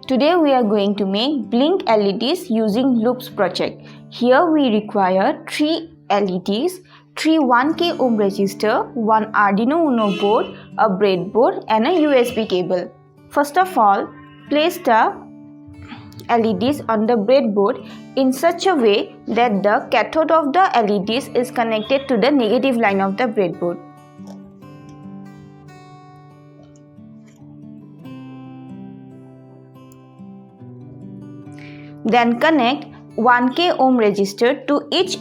Today we are going to make blink LEDs using loops project. Here we require 3 LEDs, 3 1K ohm resistor, 1 Arduino Uno board, a breadboard and a USB cable. First of all, place the LEDs on the breadboard in such a way that the cathode of the LEDs is connected to the negative line of the breadboard. Then connect 1K ohm resistor to each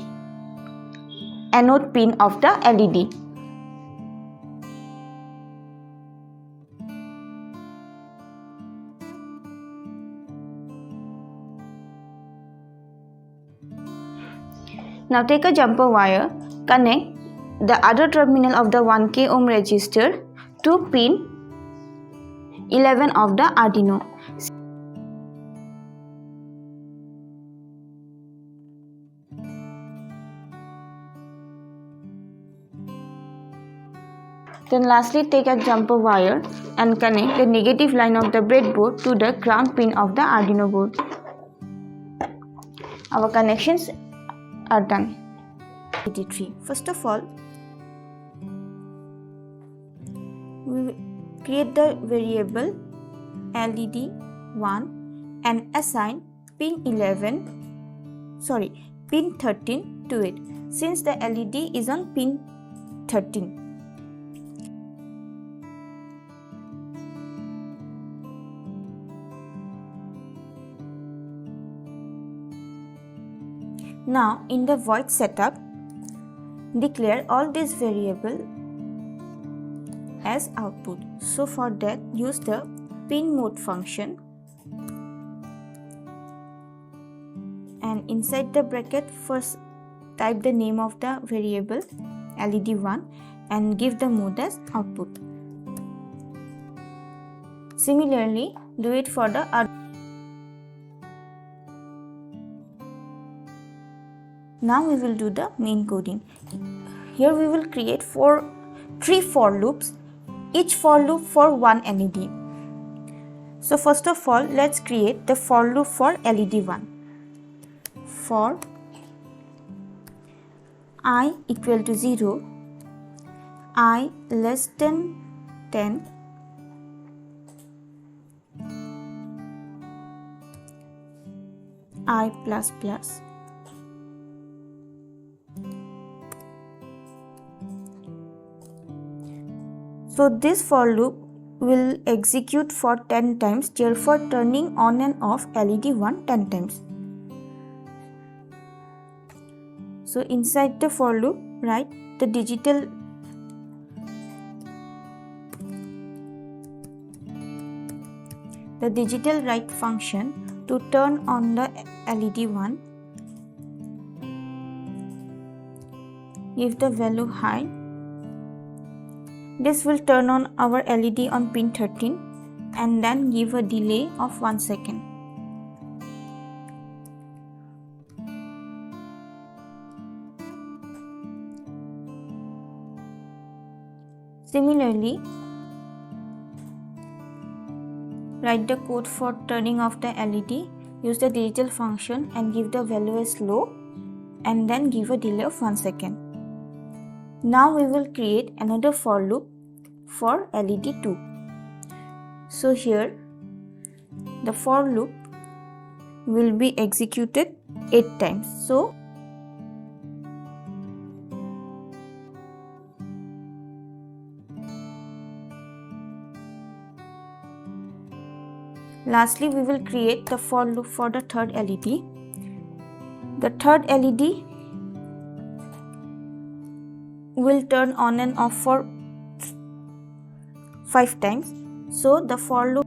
anode pin of the LED. Now take a jumper wire, connect the other terminal of the 1K ohm resistor to pin 11 of the Arduino. Then lastly take a jumper wire and connect the negative line of the breadboard to the ground pin of the Arduino board. Our connections are done. First of all, we will create the variable LED1 and assign pin 13 to it, since the LED is on pin 13. Now in the void setup, declare all these variables as output. So for that, use the pin mode function and inside the bracket first type the name of the variable LED1 and give the mode as output. Similarly, do it for the other. Now we will do the main coding. Here we will create 3 for loops, each for loop for one LED. So first of all, let's create the for loop for LED1. For I equal to 0, I less than 10, I plus plus. So this for loop will execute for 10 times, therefore turning on and off LED1 10 times. So inside the for loop, write the digital write function to turn on the LED1. Give the value high. This will turn on our LED on pin 13 and then give a delay of 1 second. Similarly, write the code for turning off the LED. Use the digital function and give the value as low and then give a delay of 1 second. Now we will create another for loop for LED2. So here the for loop will be executed 8 times. So lastly we will create the for loop for the third LED. The third LED will turn on and off for 5 times. So the for loop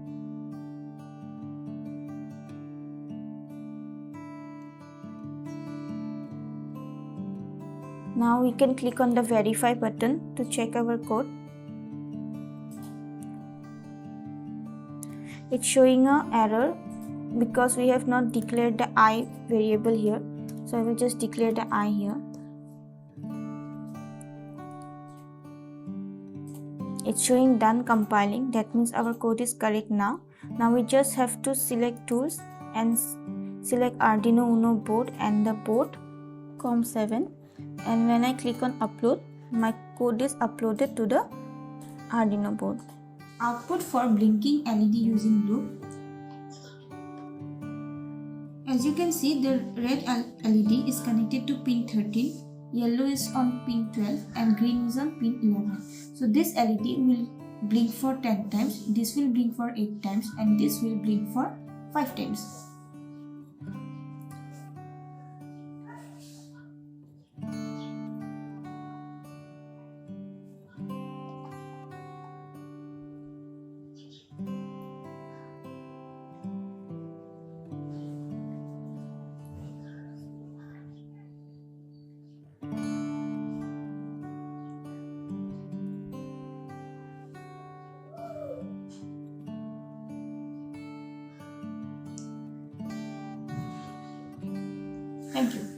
now we can click on the verify button to check our code. It's showing an error because we have not declared the I variable here. So I will just declare the I here. It's showing done compiling. That means our code is correct now. Now we just have to select tools and select Arduino Uno board and the port COM7, and when I click on upload, my code is uploaded to the Arduino board. Output for blinking LED using loop. As you can see, the red LED is connected to pin 13, yellow is on pin 12 and green is on pin 11. So this LED will blink for 10 times, this will blink for 8 times and this will blink for 5 times. Thank you.